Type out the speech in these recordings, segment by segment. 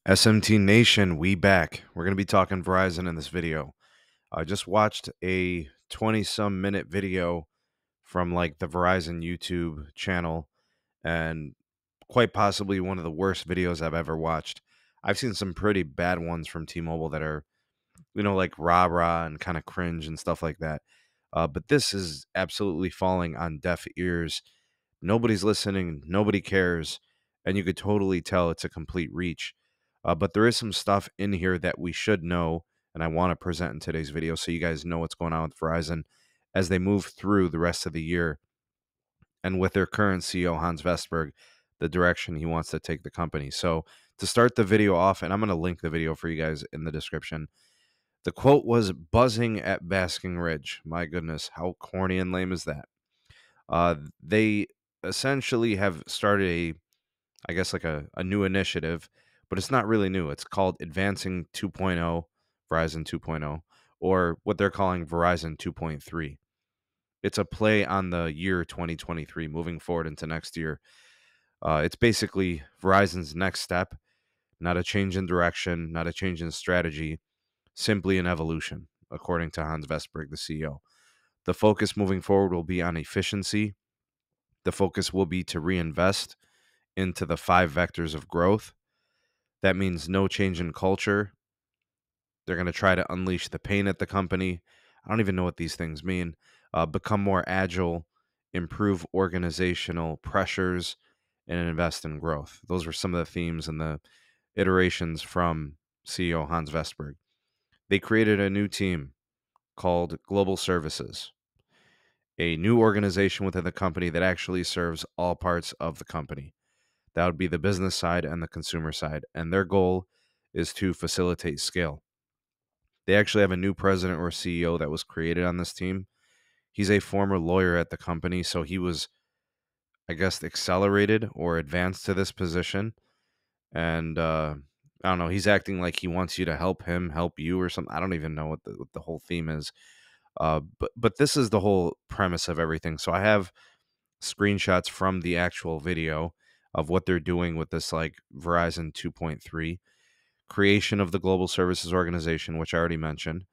SMT Nation, we back. We're going to be talking Verizon in this video. I just watched a 20-some minute video from like the Verizon YouTube channel, and quite possibly one of the worst videos I've ever watched. I've seen some pretty bad ones from T-Mobile that are, like rah-rah and kind of cringe and stuff like that. But this is absolutely falling on deaf ears. Nobody's listening, nobody cares, and you could totally tell it's a complete reach. But there is some stuff in here that we should know, and I want to present in today's video so you guys know what's going on with Verizon as they move through the rest of the year, and with their current CEO, Hans Vestberg, the direction he wants to take the company. So to start the video off, and I'm going to link the video for you guys in the description, the quote was buzzing at Basking Ridge. My goodness, how corny and lame is that? They essentially have started I guess like a new initiative, but it's not really new. It's called Advancing 2.0, Verizon 2.0, or what they're calling Verizon 2.3. It's a play on the year 2023 moving forward into next year. It's basically Verizon's next step, not a change in direction, not a change in strategy, simply an evolution, according to Hans Vestberg, the CEO. The focus moving forward will be on efficiency. The focus will be to reinvest into the 5 vectors of growth. That means no change in culture. They're going to try to unleash the pain at the company. I don't even know what these things mean. Become more agile, improve organizational pressures, and invest in growth. Those were some of the themes and the iterations from CEO Hans Vestberg. They created a new team called Global Services, a new organization within the company that actually serves all parts of the company. That would be the business side and the consumer side. And their goal is to facilitate scale. They actually have a new president or CEO that was created on this team. He's a former lawyer at the company, so he was, I guess, accelerated or advanced to this position. And I don't know, he's acting like he wants you to help him help you or something. I don't even know what the whole theme is. But this is the whole premise of everything. So I have screenshots from the actual video of what they're doing with this like Verizon 2.3, creation of the global services organization, which I already mentioned,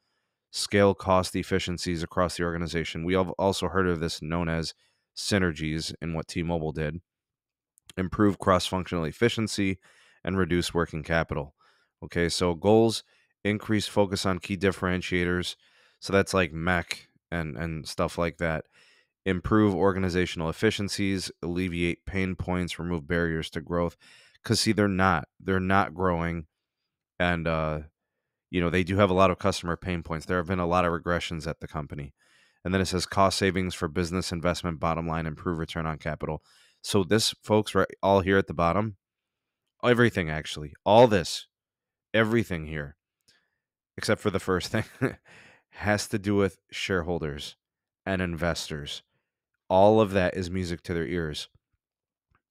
scale cost efficiencies across the organization. We have also heard of this known as synergies in what T-Mobile did, improve cross-functional efficiency, and reduce working capital. Okay, so goals: increase focus on key differentiators. So that's like MEC and stuff like that. Improve organizational efficiencies, alleviate pain points, remove barriers to growth. Because see, they're not growing, and they do have a lot of customer pain points. There have been a lot of regressions at the company. And then it says cost savings for business investment, bottom line, improve return on capital. So this, folks, right, all here at the bottom, everything actually, all this, everything here, except for the first thing, has to do with shareholders and investors. All of that is music to their ears.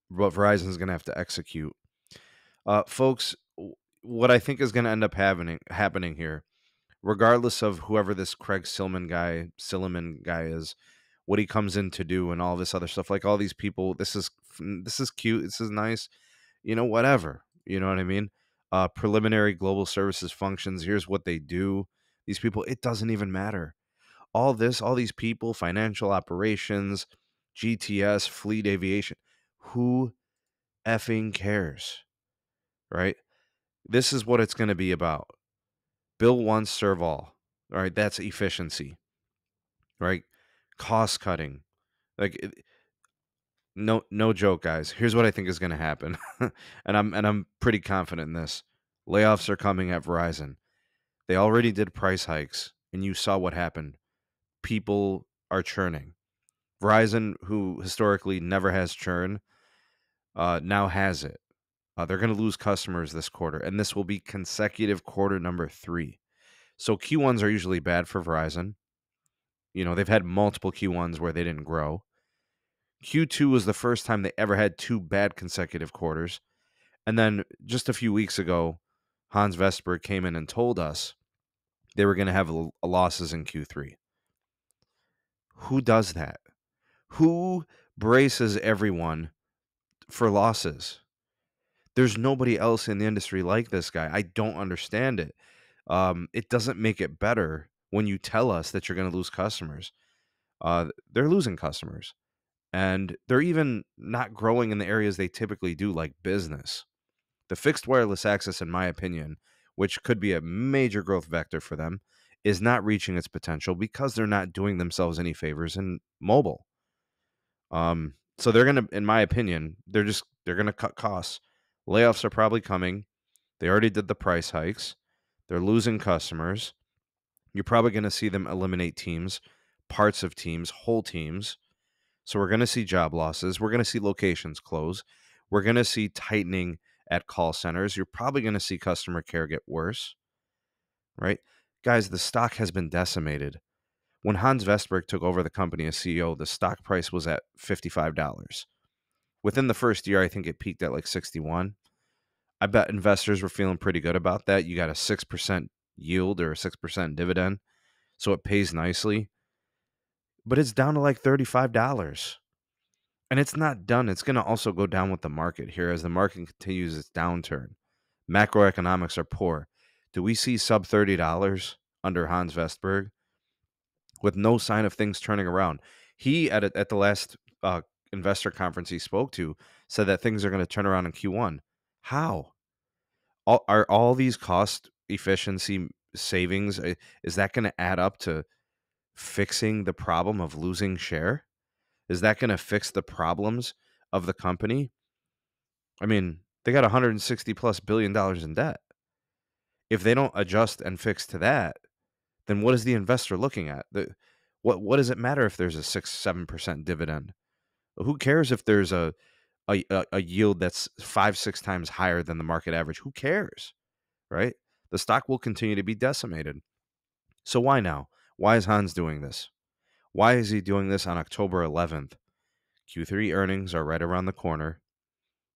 What Verizon's going to have to execute. Folks, what I think is going to end up happening here, regardless of whoever this Craig Silliman guy is, what he comes in to do and all this other stuff, like all these people, this is cute, this is nice, whatever, you know what I mean? Preliminary global services functions, here's what they do. These people, it doesn't even matter. All these people, financial operations, GTS, fleet aviation, who effing cares, right? This is what it's going to be about. Bill once, serve all. All right, that's efficiency, right? Cost cutting. No joke, guys. Here's what I think is going to happen. and I'm pretty confident in this. Layoffs are coming at Verizon. They already did price hikes, and you saw what happened. People are churning. Verizon, who historically never has churn, now has it. They're going to lose customers this quarter, and this will be consecutive quarter number 3. So Q1s are usually bad for Verizon. They've had multiple Q1s where they didn't grow. Q2 was the first time they ever had 2 bad consecutive quarters. And then just a few weeks ago, Hans Vestberg came in and told us they were going to have losses in Q3. Who does that? Who braces everyone for losses? There's nobody else in the industry like this guy. I don't understand it. It doesn't make it better when you tell us that you're going to lose customers. They're losing customers, and they're even not growing in the areas they typically do, like business. The fixed wireless access, in my opinion, which could be a major growth vector for them, is not reaching its potential because they're not doing themselves any favors in mobile. So they're gonna, in my opinion, they're gonna cut costs. Layoffs are probably coming. They already did the price hikes. They're losing customers. You're probably gonna see them eliminate teams, parts of teams, whole teams. So we're gonna see job losses. We're gonna see locations close. We're gonna see tightening at call centers. You're probably gonna see customer care get worse, right? Guys, the stock has been decimated. When Hans Vestberg took over the company as CEO, the stock price was at $55. Within the first year, I think it peaked at like 61. I bet investors were feeling pretty good about that. You got a 6% yield or a 6% dividend, so it pays nicely. But it's down to like $35. And it's not done. It's going to also go down with the market here as the market continues its downturn. Macroeconomics are poor. Do we see sub $30 under Hans Vestberg with no sign of things turning around? He, at the last investor conference he spoke to, said that things are going to turn around in Q1. How? Are all these cost efficiency savings, is that going to add up to fixing the problem of losing share? Is that going to fix the problems of the company? I mean, they got 160 plus $billion in debt. If they don't adjust and fix to that, then what is the investor looking at? What does it matter if there's a 6-7% dividend? Who cares if there's a yield that's 5-6 times higher than the market average? Who cares, right? The stock will continue to be decimated. So why now? Why is Hans doing this? Why is he doing this on October 11th? Q3 earnings are right around the corner,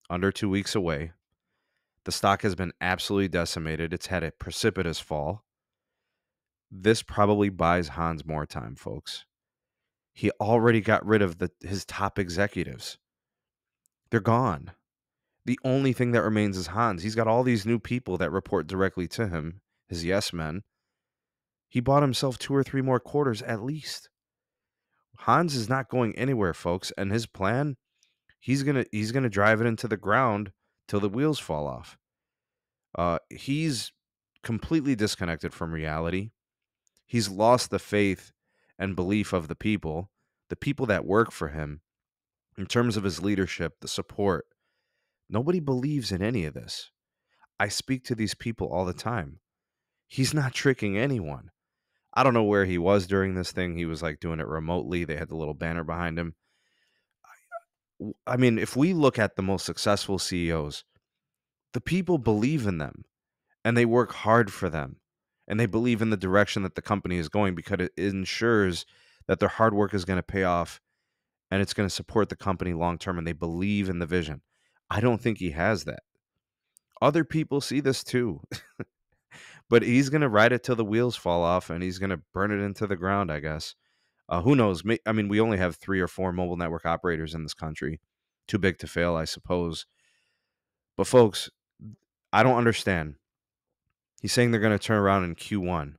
under 2 weeks away. The stock has been absolutely decimated. It's had a precipitous fall. This probably buys Hans more time, folks. He already got rid of his top executives. They're gone. The only thing that remains is Hans. He's got all these new people that report directly to him, his yes men. He bought himself 2 or 3 more quarters at least. Hans is not going anywhere, folks, and his plan, he's gonna drive it into the ground till the wheels fall off. He's completely disconnected from reality. He's lost the faith and belief of the people that work for him, in terms of his leadership, the support. Nobody believes in any of this. I speak to these people all the time. He's not tricking anyone. I don't know where he was during this thing. He was like doing it remotely. They had the little banner behind him. I mean, if we look at the most successful CEOs, the people believe in them and they work hard for them and they believe in the direction that the company is going because it ensures that their hard work is going to pay off and it's going to support the company long term, and they believe in the vision. I don't think he has that. Other people see this too, but he's going to ride it till the wheels fall off and he's going to burn it into the ground, I guess. Who knows? I mean, we only have 3 or 4 mobile network operators in this country. Too big to fail, I suppose. But folks, I don't understand. He's saying they're going to turn around in Q1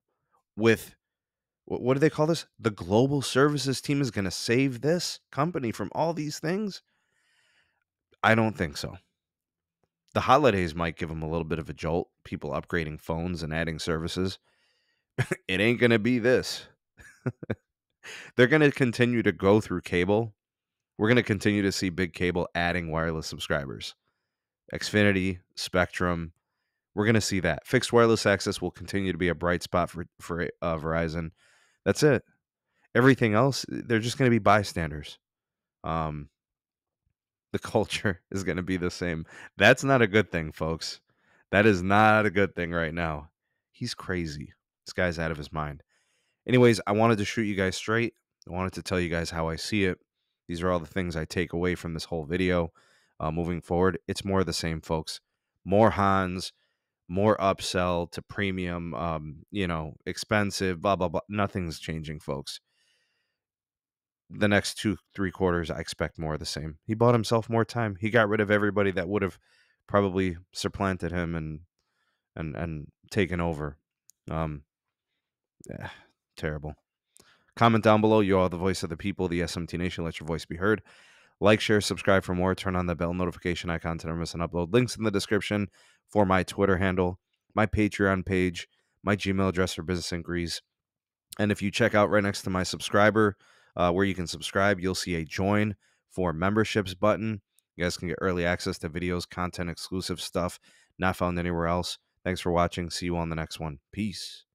with, what do they call this? The global services team is going to save this company from all these things? I don't think so. The holidays might give them a little bit of a jolt, people upgrading phones and adding services. It ain't going to be this. They're going to continue to go through cable. We're going to continue to see big cable adding wireless subscribers. Xfinity, Spectrum, we're going to see that. Fixed wireless access will continue to be a bright spot for Verizon. That's it. Everything else, they're just going to be bystanders. The culture is going to be the same. That's not a good thing, folks. That is not a good thing right now. He's crazy. This guy's out of his mind. Anyways, I wanted to shoot you guys straight. I wanted to tell you guys how I see it. These are all the things I take away from this whole video. Moving forward, it's more of the same, folks. More Hans, more upsell to premium, expensive, blah, blah, blah. Nothing's changing, folks. The next 2-3 quarters, I expect more of the same. He bought himself more time. He got rid of everybody that would have probably supplanted him and taken over. Um, yeah, terrible. Comment down below. You are the voice of the people, the SMT Nation. Let your voice be heard. Like, share, subscribe for more. Turn on the bell notification icon to never miss an upload. Links in the description for my Twitter handle, my Patreon page, my Gmail address for business inquiries. And if you check out right next to my subscriber, where you can subscribe, you'll see a join for memberships button. You guys can get early access to videos, content, exclusive stuff not found anywhere else. Thanks for watching. See you on the next one. Peace.